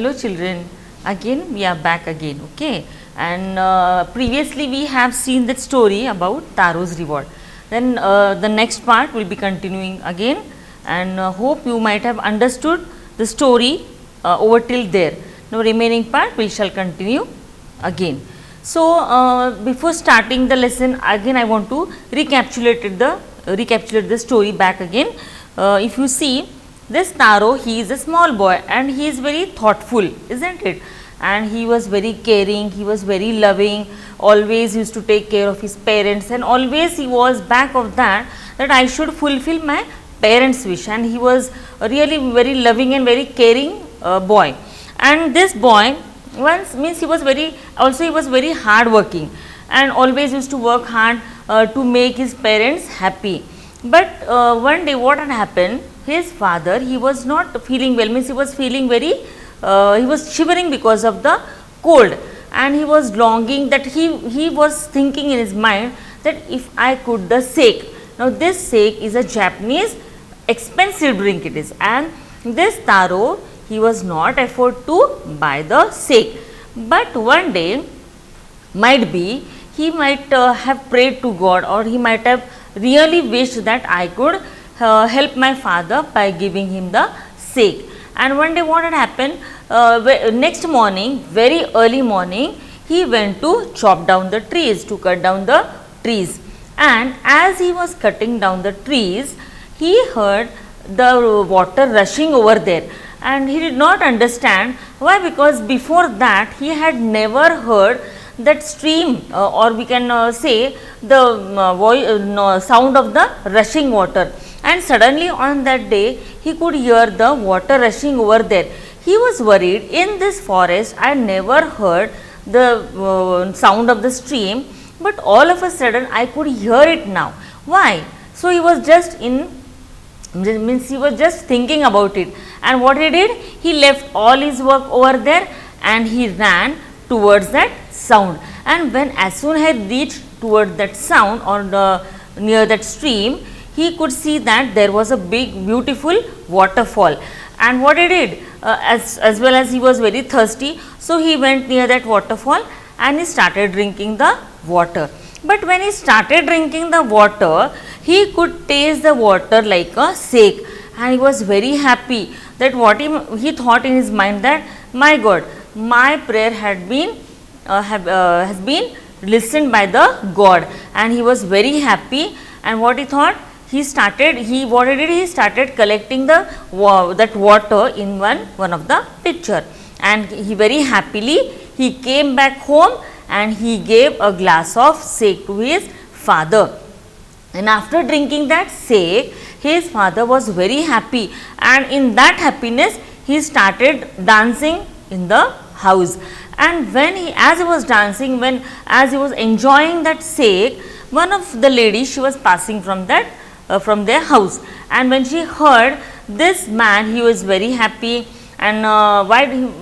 Hello children, again we are back again, okay, and previously we have seen that story about Taro's reward. Then the next part will be continuing again, and hope you might have understood the story over till there. Now remaining part we shall continue again. So before starting the lesson, again I want to recapitulate the story back again. If you see, this Taro, he is a small boy and he is very thoughtful, isn't it? And he was very caring, he was very loving, always used to take care of his parents, and always he was back of that I should fulfill my parents' wish, and he was really very loving and very caring boy. And this boy once means he was very hard working and always used to work hard to make his parents happy. But one day what had happened, his father, he was not feeling well, means he was feeling very, he was shivering because of the cold, and he was longing that he was thinking in his mind that if I could the sake. Now this sake is a Japanese expensive drink it is, and this Taro, he was not afford to buy the sake. But one day might be he might have prayed to God, or he might have really wished that I could help my father by giving him the sake. And one day what had happened, next morning, very early morning, he went to chop down the trees, to cut down the trees. And as he was cutting down the trees, he heard the water rushing over there, and he did not understand why, because before that he had never heard that stream or we can say the sound of the rushing water. And suddenly on that day he could hear the water rushing over there. He was worried, in this forest I never heard the sound of the stream, but all of a sudden I could hear it now. Why? So he was just thinking about it, and what he did, he left all his work over there and he ran towards that sound. And when as soon as he reached towards that sound or near that stream, he could see that there was a big beautiful waterfall. And what he did, as well as he was very thirsty, so he went near that waterfall and he started drinking the water. But when he started drinking the water, he could taste the water like a sake, and he was very happy that he thought in his mind that, my God, my prayer had been has been listened by the God. And he was very happy, and what he thought, he started collecting that water in one of the pitcher, and he very happily he came back home and he gave a glass of sake to his father. And after drinking that sake, his father was very happy, and in that happiness he started dancing in the house. And as he was dancing, as he was enjoying that sake, one of the ladies, she was passing from their house, and when she heard this man, he was very happy. And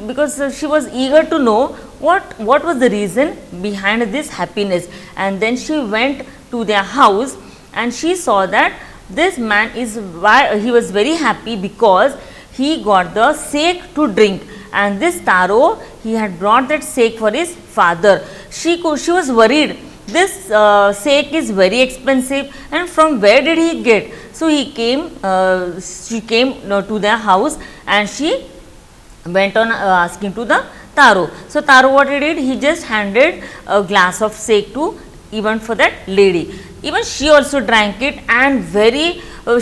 because she was eager to know what was the reason behind this happiness. And then she went to their house and she saw that this man he was very happy because he got the sake to drink, and this Taro, he had brought that sake for his father. She was worried, this sake is very expensive, and from where did he get? So she came to their house and she went on asking to the Taro. So Taro, what he did, he just handed a glass of sake to even for that lady. Even she also drank it, and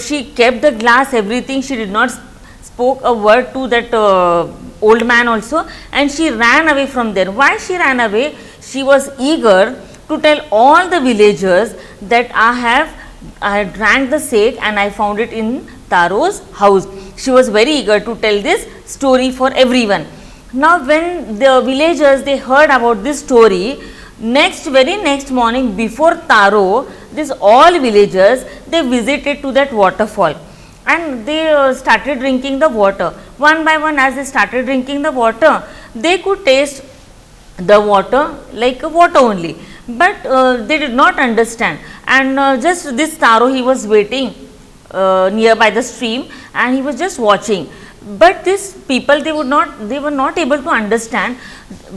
she kept the glass, everything. She did not spoke a word to that old man also, and she ran away from there. Why she ran away? She was eager to tell all the villagers that I drank the sake and I found it in Taro's house. She was very eager to tell this story for everyone. Now when the villagers, they heard about this story, very next morning before Taro, all villagers, they visited to that waterfall, and they started drinking the water. One by one, as they started drinking the water, they could taste the water like water only, but they did not understand. And just this Taro, he was waiting nearby the stream, and he was just watching. But these people, they were not able to understand,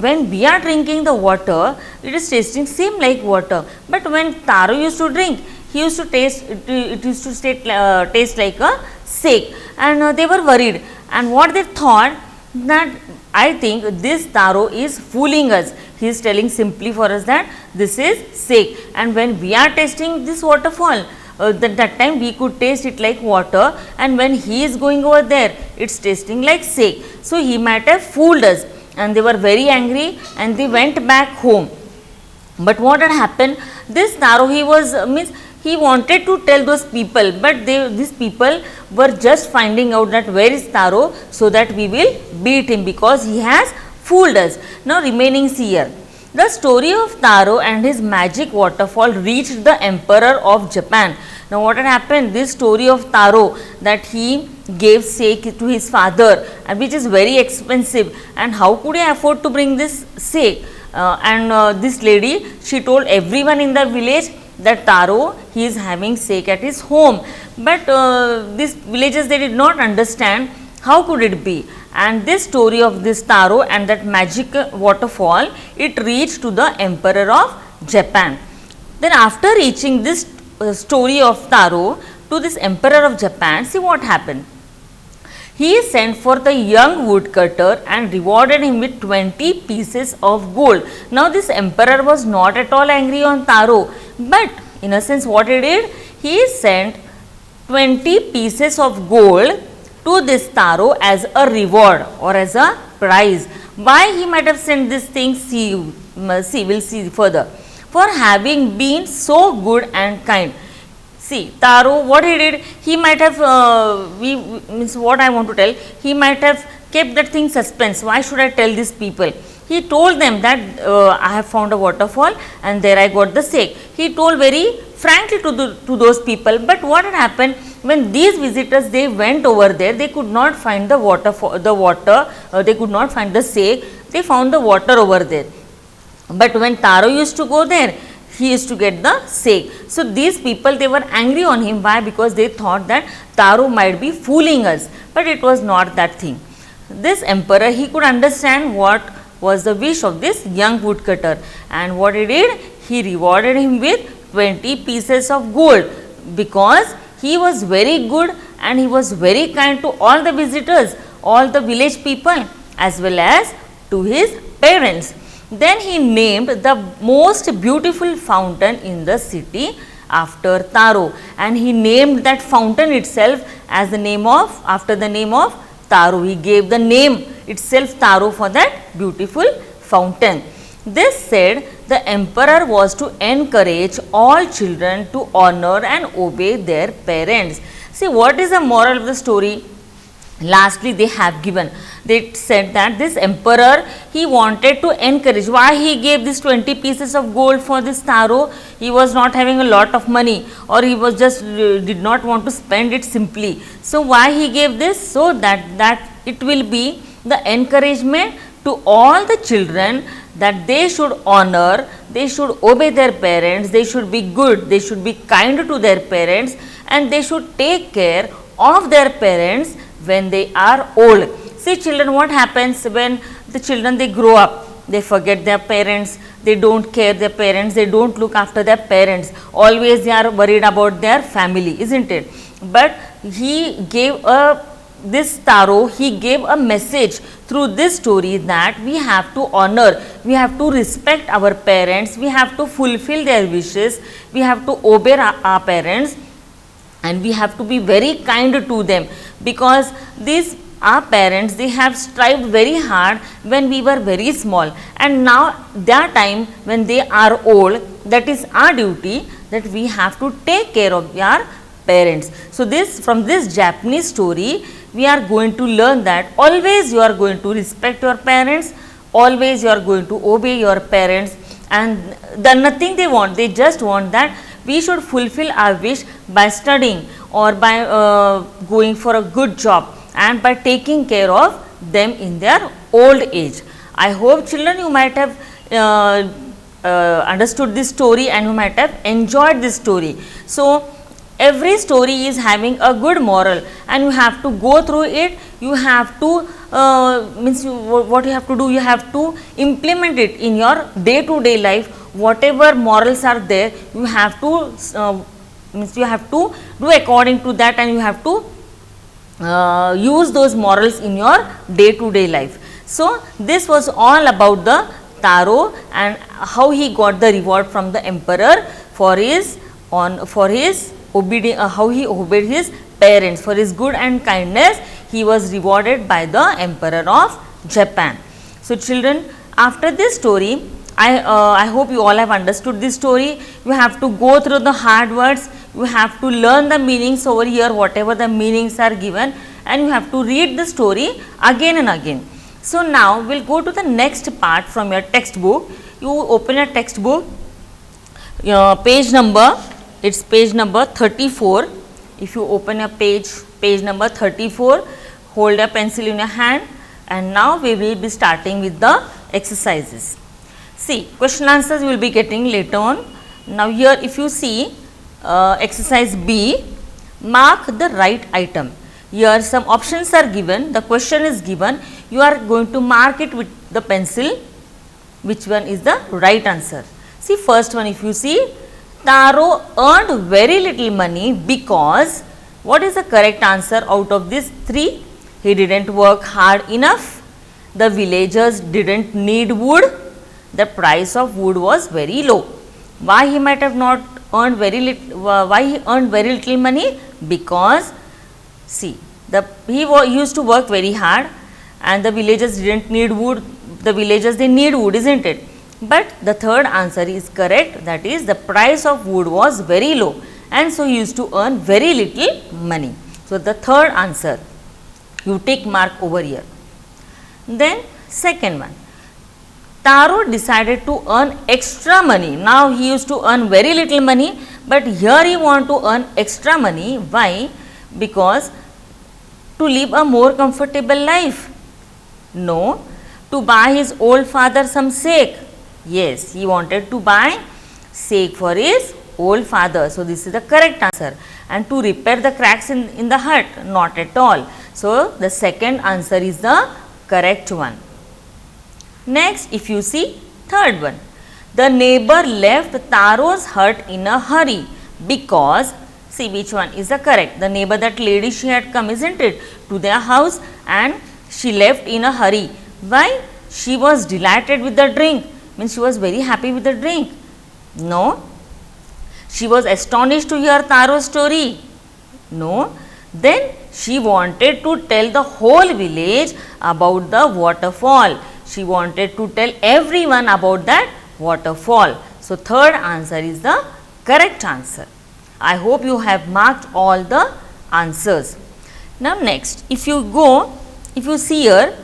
when we are drinking the water, it is tasting same like water, but when Taro used to drink, he used to taste it used to taste like a sake, and they were worried, and what they thought, that I think this Taro is fooling us. He is telling simply for us that this is sake, and when we are tasting this waterfall, that time we could taste it like water, and when he is going over there, it's tasting like sake. So he might have fooled us, and they were very angry, and they went back home. But what had happened, this Taro, he wanted to tell those people, but these people were just finding out that where is Taro, so that we will beat him, because he has fooled us. Now remaining here, the story of Taro and his magic waterfall reached the Emperor of Japan. Now what had happened, this story of Taro, that he gave sake to his father, and which is very expensive, and how could he afford to bring this sake? This lady, she told everyone in the village that Taro, he is having sake at his home, but these villagers, they did not understand how could it be, and this story of this Taro and that magic waterfall, it reached to the Emperor of Japan. Then after reaching this story of Taro to this Emperor of Japan, see what happened. He sent for the young woodcutter and rewarded him with 20 pieces of gold. Now this emperor was not at all angry on Taro, but in a sense what he did, he sent 20 pieces of gold to this Taro as a reward or as a prize. Why he might have sent this thing, we'll see further. For having been so good and kind. See, Taro, what he did, he might have, what I want to tell, he might have kept that thing suspense. Why should I tell these people? He told them that I have found a waterfall and there I got the sake. He told very frankly to those people, but what had happened, when these visitors, they went over there, they could not find the they could not find the sake, they found the water over there. But when Taro used to go there, he used to get the sake. So these people, they were angry on him. Why? Because they thought that Taro might be fooling us, but it was not that thing. This emperor, he could understand what was the wish of this young woodcutter, and what he did, he rewarded him with 20 pieces of gold, because he was very good and he was very kind to all the visitors, all the village people, as well as to his parents. Then he named the most beautiful fountain in the city after Taro, and he named that fountain itself as after the name of Taro. He gave the name itself Taro for that beautiful fountain. This said, the emperor was to encourage all children to honor and obey their parents. See, what is the moral of the story? Lastly, they have given, they said that this emperor, he wanted to encourage. Why he gave this 20 pieces of gold for this Taro? He was not having a lot of money, or he was just did not want to spend it simply. So why he gave this? So that it will be the encouragement to all the children, that they should honor, they should obey their parents, they should be good, they should be kind to their parents, and they should take care of their parents when they are old. See children, what happens when the children, they grow up, they forget their parents, they don't care their parents, they don't look after their parents, always they are worried about their family, isn't it? But he gave this Taro, he gave a message through this story, that we have to honor, we have to respect our parents, we have to fulfill their wishes, we have to obey our parents, and we have to be very kind to them, because our parents, they have strived very hard when we were very small, and now their time when they are old, that is our duty, that we have to take care of our parents. So from this Japanese story, we are going to learn that always you are going to respect your parents, always you are going to obey your parents, and nothing they want, they just want that we should fulfill our wish by studying, or by going for a good job, and by taking care of them in their old age. I hope children, you might have understood this story, and you might have enjoyed this story. So every story is having a good moral, and you have to go through it. You have to what you have to do, you have to implement it in your day to day life. Whatever morals are there, you have to you have to do according to that, and you have to use those morals in your day to day life. So this was all about the Taro and how he got the reward from the emperor for his how he obeyed his parents, for his good and kindness. He was rewarded by the emperor of Japan. So children, after this story, I hope you all have understood this story. You have to go through the hard words, you have to learn the meanings over here, whatever the meanings are given, and you have to read the story again and again. So now we will go to the next part from your textbook. You open your textbook, page number, it's page number 34. If you open a page number 34, hold a pencil in your hand, and now we will be starting with the exercises. See, question answers you will be getting later on. Now here if you see exercise B, mark the right item. Here some options are given, the question is given, you are going to mark it with the pencil, which one is the right answer. See, first one, if you see, Taro earned very little money because, what is the correct answer out of these three? He didn't work hard enough, the villagers didn't need wood, the price of wood was very low. Why he might have not earned very little, why he earned very little money? Because see, he used to work very hard, and the villagers didn't need wood, the villagers they need wood, isn't it? But the third answer is correct, that is the price of wood was very low, and so he used to earn very little money. So the third answer, you take mark over here. Then second one, Taro decided to earn extra money. Now he used to earn very little money, but here he want to earn extra money. Why? Because to live a more comfortable life? No. To buy his old father some sake? Yes, he wanted to buy sake for his old father. So this is the correct answer. And to repair the cracks in the hut? Not at all. So the second answer is the correct one. Next, if you see third one, the neighbor left Taro's hut in a hurry because, see which one is the correct, the neighbor, that lady, she had come, isn't it, to their house, and she left in a hurry. Why? She was delighted with the drink, means she was very happy with the drink. No. She was astonished to hear Taro's story. No. Then she wanted to tell the whole village about the waterfall. She wanted to tell everyone about that waterfall. So third answer is the correct answer. I hope you have marked all the answers. Now next, if you see here,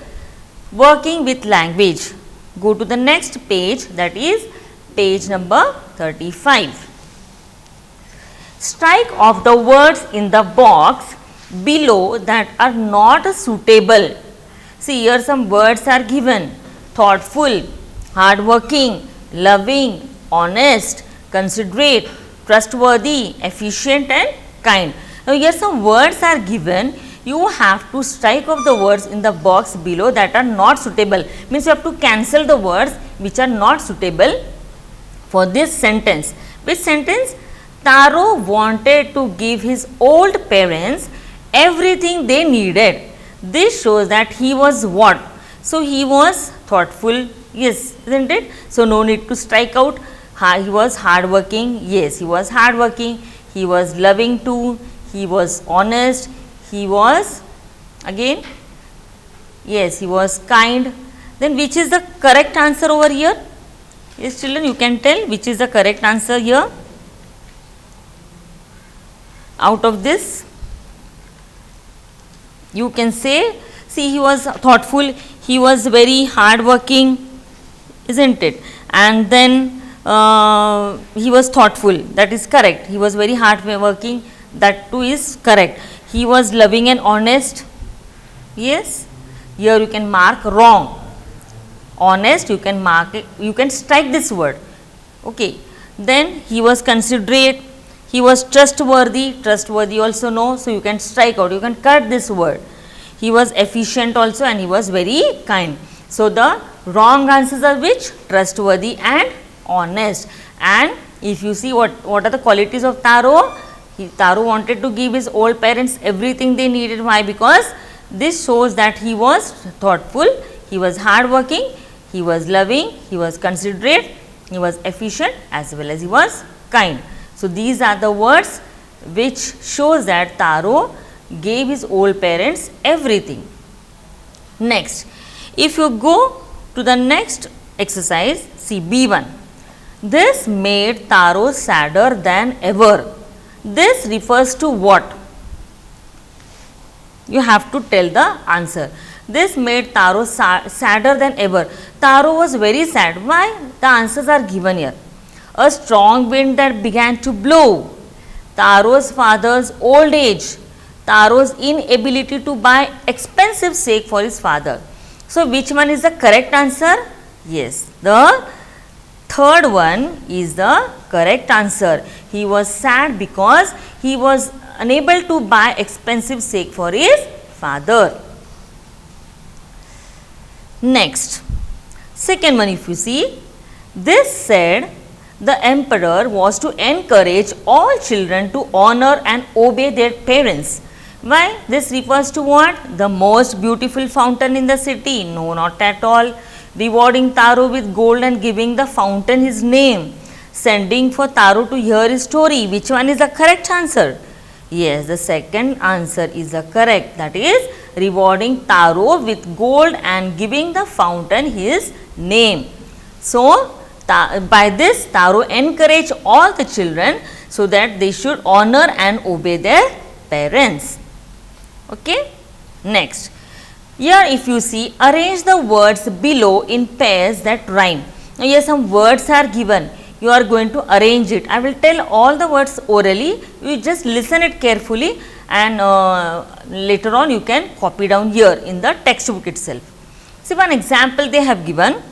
working with language, go to the next page, that is page number 35. Strike off the words in the box below that are not suitable. See, here some words are given: thoughtful, hardworking, loving, honest, considerate, trustworthy, efficient and kind. Now here some words are given. You have to strike off the words in the box below that are not suitable. Means you have to cancel the words which are not suitable for this sentence. Which sentence? Taro wanted to give his old parents everything they needed. This shows that he was what? So he was thoughtful, yes, isn't it? So no need to strike out. He was hardworking, yes, he was hardworking. He was loving too, he was honest, he was, again, yes, he was kind. Then which is the correct answer over here? Yes children, you can tell which is the correct answer here out of this. You can say, see, he was thoughtful, he was very hardworking, isn't it? And then he was thoughtful, that is correct. He was very hardworking, that too is correct. He was loving and honest, yes. Here you can mark wrong. Honest, you can mark it, you can strike this word, okay. Then he was considerate, He was trustworthy. Trustworthy also no. So, you can strike out. You can cut this word. He was efficient also and he was very kind. So, the wrong answers are which? Trustworthy and honest. And if you see what are the qualities of Taro? Taro wanted to give his old parents everything they needed. Why? Because this shows that he was thoughtful, he was hardworking, he was loving, he was considerate, he was efficient as well as he was kind. So, these are the words which shows that Taro gave his old parents everything. Next, if you go to the next exercise, see B1. This made Taro sadder than ever. This refers to what? You have to tell the answer. This made Taro sadder than ever. Taro was very sad. Why? The answers are given here. A strong wind that began to blow. Taro's father's old age. Taro's inability to buy expensive steak for his father. So, which one is the correct answer? Yes, the third one is the correct answer. He was sad because he was unable to buy expensive steak for his father. Next, second one, if you see, this said the emperor was to encourage all children to honor and obey their parents. Why? This refers to what? The most beautiful fountain in the city? No, not at all. Rewarding Taro with gold and giving the fountain his name. Sending for Taro to hear his story. Which one is the correct answer? Yes, the second answer is the correct. That is rewarding Taro with gold and giving the fountain his name. So, by this Taro encouraged all the children so that they should honor and obey their parents. Okay. Next, here if you see, arrange the words below in pairs that rhyme. Now, here some words are given. You are going to arrange it. I will tell all the words orally. You just listen it carefully and later on you can copy down here in the textbook itself. See, one example they have given: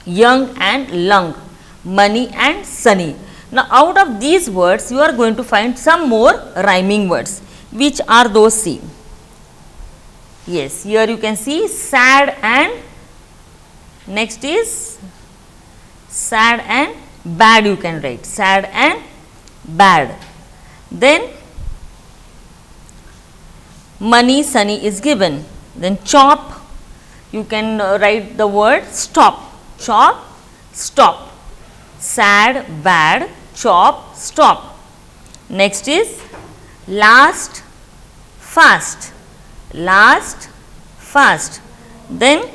young and lung, money and sunny. Now, out of these words you are going to find some more rhyming words. Which are those? See. Yes, here you can see sad and next is sad and bad, you can write sad and bad. Then money, sunny is given. Then chop, you can write the word stop, chop, stop. Sad, bad, chop, stop. Next is last, fast, last, fast. Then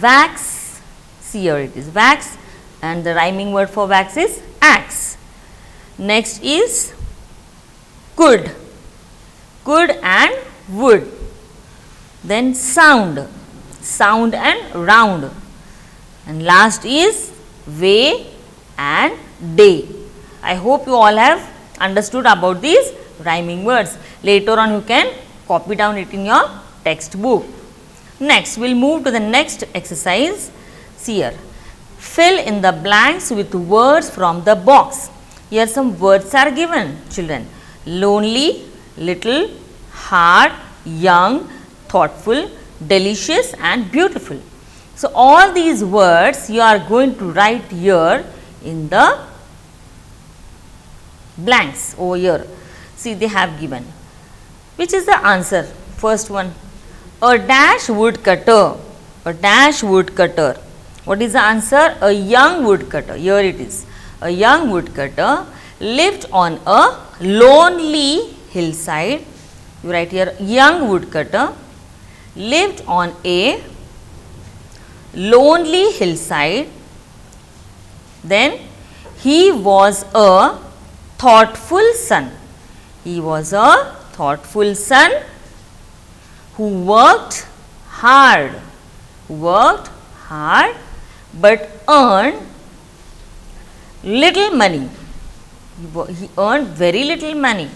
wax, see here it is wax, and the rhyming word for wax is axe. Next is good, good and wood. Then sound, sound and round. And last is way and day. I hope you all have understood about these rhyming words. Later on you can copy down it in your textbook. Next, we will move to the next exercise. See here, fill in the blanks with words from the box. Here some words are given, children: lonely, little, hard, young, thoughtful, delicious and beautiful. So, all these words you are going to write here in the blanks over here. See, they have given. Which is the answer? First one, a dash woodcutter, a dash woodcutter. What is the answer? A young woodcutter. Here it is. A young woodcutter lived on a lonely hillside. You write here, young woodcutter lived on a lonely hillside. Then he was a thoughtful son. He was a thoughtful son who worked hard, but earned little money. He earned very little money.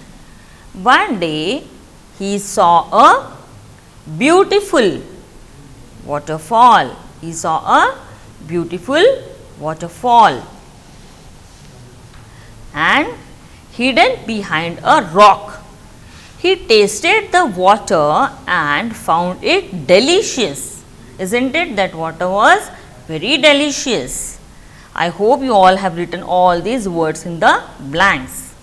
One day he saw a beautiful waterfall. He saw a beautiful waterfall. and hidden behind a rock. He tasted the water and found it delicious. Isn't it? That water was very delicious. I hope you all have written all these words in the blanks.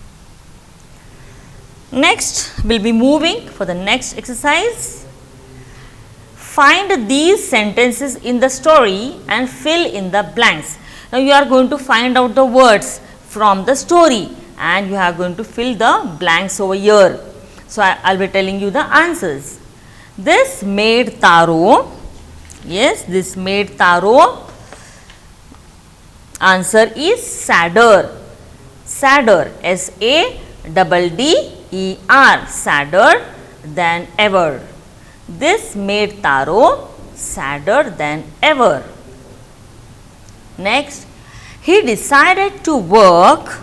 Next, we will be moving for the next exercise. Find these sentences in the story and fill in the blanks. Now, you are going to find out the words from the story and you are going to fill the blanks over here. So, I will be telling you the answers. This made Taro, yes, this made Taro. Answer is sadder, sadder, S-A-D-D-E-R, sadder than ever. This made Taro sadder than ever. Next, he decided to work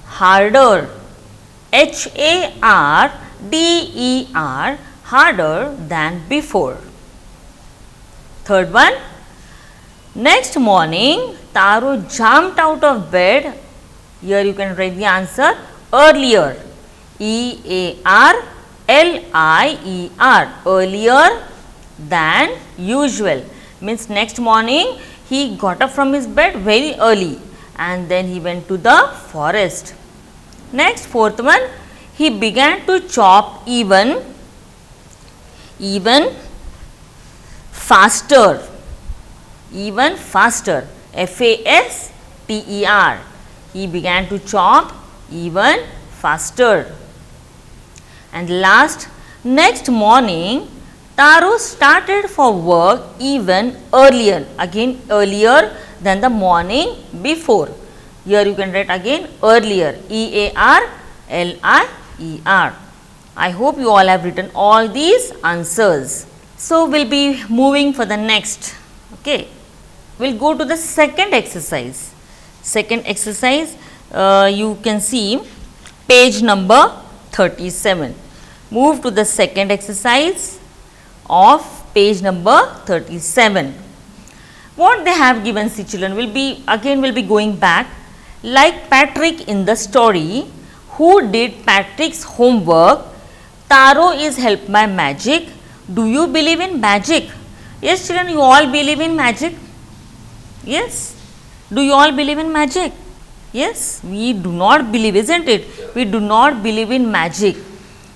harder, H-A-R-D-E-R, harder than before. Third one, next morning, Taro jumped out of bed. Here you can write the answer earlier, E-A-R-L-I-E-R, earlier than usual. Means next morning he got up from his bed very early and then he went to the forest. Next, fourth one, he began to chop even faster, F-A-S-T-E-R. He began to chop even faster. And last, next morning, Taro started for work even earlier, again earlier than the morning before. Here you can write again earlier, E-A-R-L-I-E-R. I hope you all have written all these answers. So, we will be moving for the next. Okay. We will go to the second exercise. Second exercise, you can see page number 37. Move to the second exercise of page number 37. What they have given, see children, will be going back. Like Patrick in the story, who did Patrick's homework? Taro is helped by magic. Do you believe in magic? Yes children, you all believe in magic? Yes. Do you all believe in magic? Yes. We do not believe, isn't it? We do not believe in magic.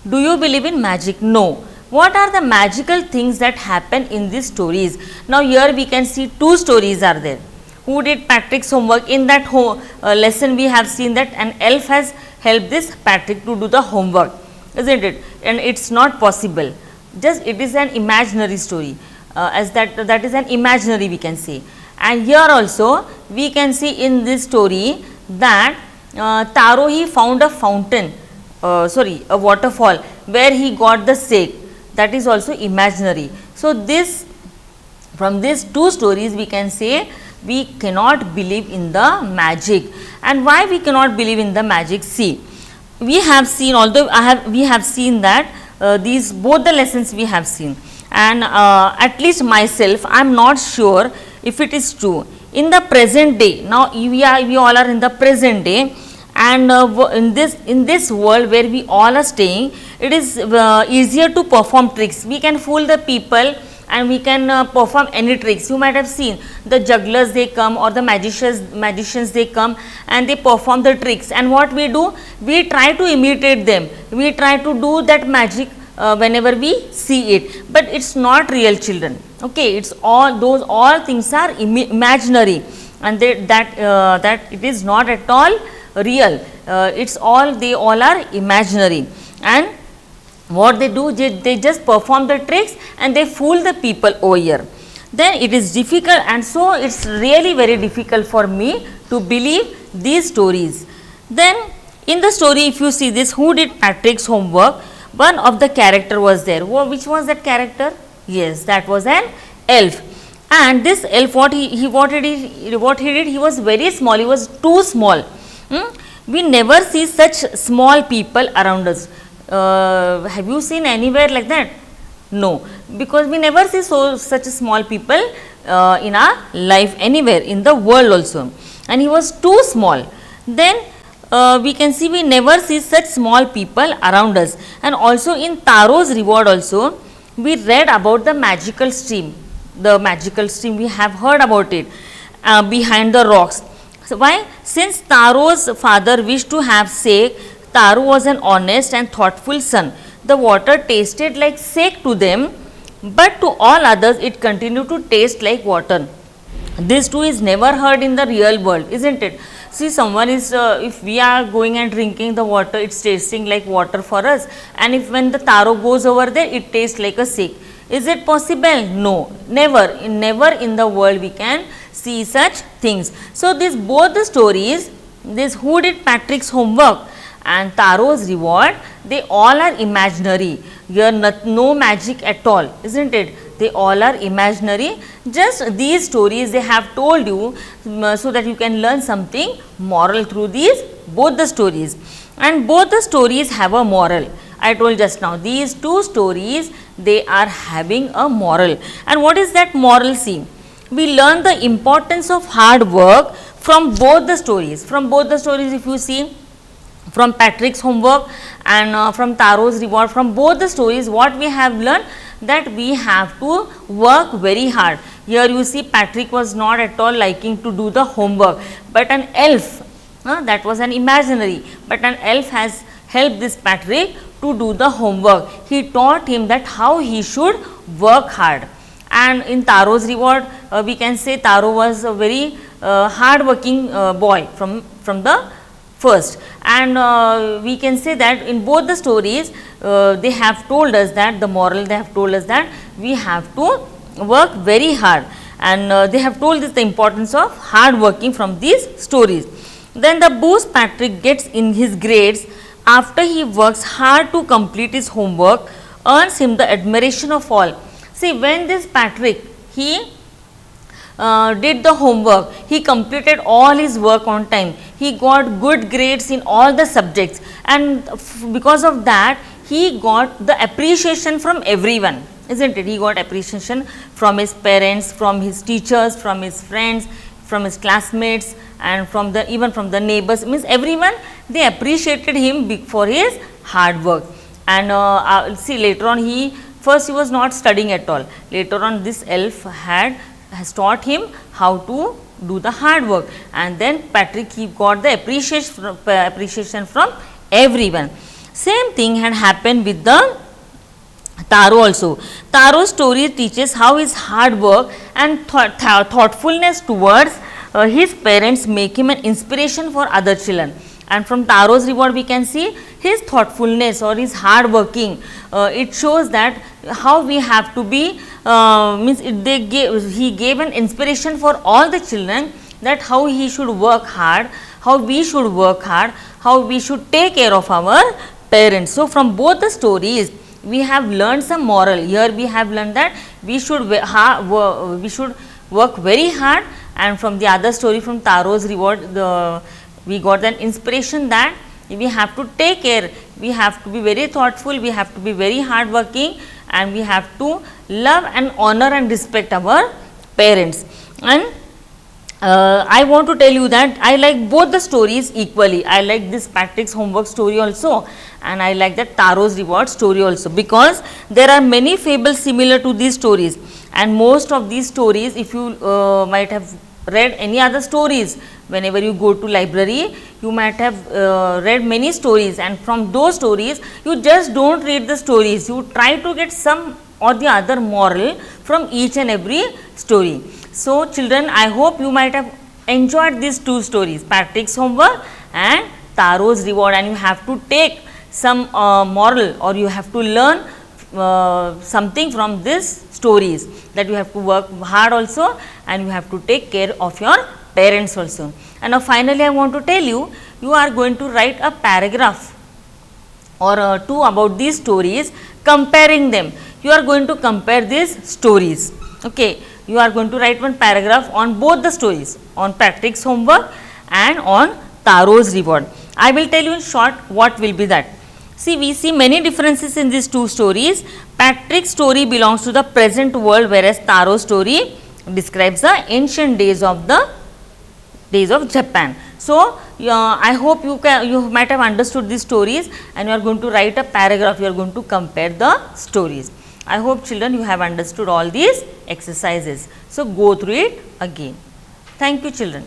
Do you believe in magic? No. What are the magical things that happen in these stories? Now, here we can see two stories are there. Who did Patrick's homework? In that lesson, we have seen that an elf has helped this Patrick to do the homework, isn't it? And it's not possible. Just it is an imaginary story, as that is an imaginary we can say. And here also we can see in this story that Taro, he found a fountain, a waterfall where he got the shake. That is also imaginary. So, from these two stories we can say we cannot believe in the magic. And why we cannot believe in the magic? See, we have seen, although we have seen that these both the lessons we have seen, and at least myself I am not sure if it is true. In the present day, now we all are in the present day, and in this world where we all are staying, it is easier to perform tricks. We can fool the people and we can perform any tricks. You might have seen the jugglers, they come, or the magicians they come and they perform the tricks, and what we do, we try to imitate them, we try to do that magic whenever we see it, but it's not real children. Okay, it's all things are imaginary, and that it is not at all real. They all are imaginary, and what they do, they just perform the tricks and they fool the people over here. Then it is difficult, and so it's really very difficult for me to believe these stories. Then in the story, if you see this, who did Patrick's homework? One of the character was there. Which was that character? Yes, that was an elf. And this elf, what he did, he was very small. He was too small. We never see such small people around us. Have you seen anywhere like that? No, because we never see such small people in our life anywhere in the world also. and he was too small. Then we can see we never see such small people around us. And also in Taro's reward also we read about the magical stream. The magical stream, we have heard about it behind the rocks. So why? Since Taro's father wished to have sake, Taro was an honest and thoughtful son. The water tasted like sake to them, but to all others it continued to taste like water. This too is never heard in the real world, isn't it? See, someone is, if we are going and drinking the water, it's tasting like water for us, and if when the Taro goes over there, it tastes like a sake. Is it possible? No, never, never in the world we can see such things. So, this both the stories, this Who Did Patrick's Homework and Taro's Reward, they all are imaginary. Here no magic at all, isn't it? They all are imaginary. Just these stories they have told you so that you can learn something moral through these both the stories. And both the stories have a moral. I told just now, these two stories, they are having a moral. And what is that moral? See, we learn the importance of hard work from both the stories. From both the stories, if you see, from Patrick's Homework and from Taro's Reward, from both the stories, what we have learned, that we have to work very hard. Here you see Patrick was not at all liking to do the homework, but an elf, that was an imaginary, but an elf has helped this Patrick to do the homework. He taught him that how he should work hard. And in Taro's Reward, we can say Taro was a very hard working boy from the first, and we can say that in both the stories they have told us that the moral, they have told us that we have to work very hard, and they have told us the importance of hard working from these stories. Then the boost Patrick gets in his grades after he works hard to complete his homework earns him the admiration of all. See, when this Patrick, he did the homework, he completed all his work on time, he got good grades in all the subjects, and because of that he got the appreciation from everyone, isn't it? He got appreciation from his parents, from his teachers, from his friends, from his classmates, and from the even from the neighbors. Means everyone, they appreciated him for his hard work. And see, later on first he was not studying at all, later on this elf has taught him how to do the hard work, and then Patrick, he got the appreciation from everyone. Same thing had happened with the Taro also. Taro's story teaches how his hard work and thoughtfulness towards his parents make him an inspiration for other children. And from Taro's Reward we can see his thoughtfulness or his hard working. It shows that how we have to be, means he gave an inspiration for all the children, that how he should work hard, how we should work hard, how we should take care of our parents. So, from both the stories we have learned some moral. Here we have learned that we should work very hard, and from the other story, from Taro's Reward, we got an inspiration that we have to take care, we have to be very thoughtful, we have to be very hardworking, and we have to love and honor and respect our parents. And I want to tell you that I like both the stories equally. I like this Patrick's Homework story also, and I like that Taro's Reward story also, because there are many fables similar to these stories, and most of these stories, if you might have read any other stories, whenever you go to library, you might have read many stories, and from those stories you just don't read the stories, you try to get some or the other moral from each and every story. So, children, I hope you might have enjoyed these two stories, Patrick's Homework and Taro's Reward, and you have to take some moral, or you have to learn something from these stories, that you have to work hard also, and you have to take care of your parents also. And now finally I want to tell you, you are going to write a paragraph or two about these stories, comparing them. You are going to compare these stories. Okay, you are going to write one paragraph on both the stories, on Patrick's Homework and on Taro's Reward. I will tell you in short what will be that. See, we see many differences in these two stories. Patrick's story belongs to the present world, whereas Taro's story describes the ancient days of the days of Japan. So, I hope you might have understood these stories, and you are going to write a paragraph, you are going to compare the stories. I hope children you have understood all these exercises. So, go through it again. Thank you children.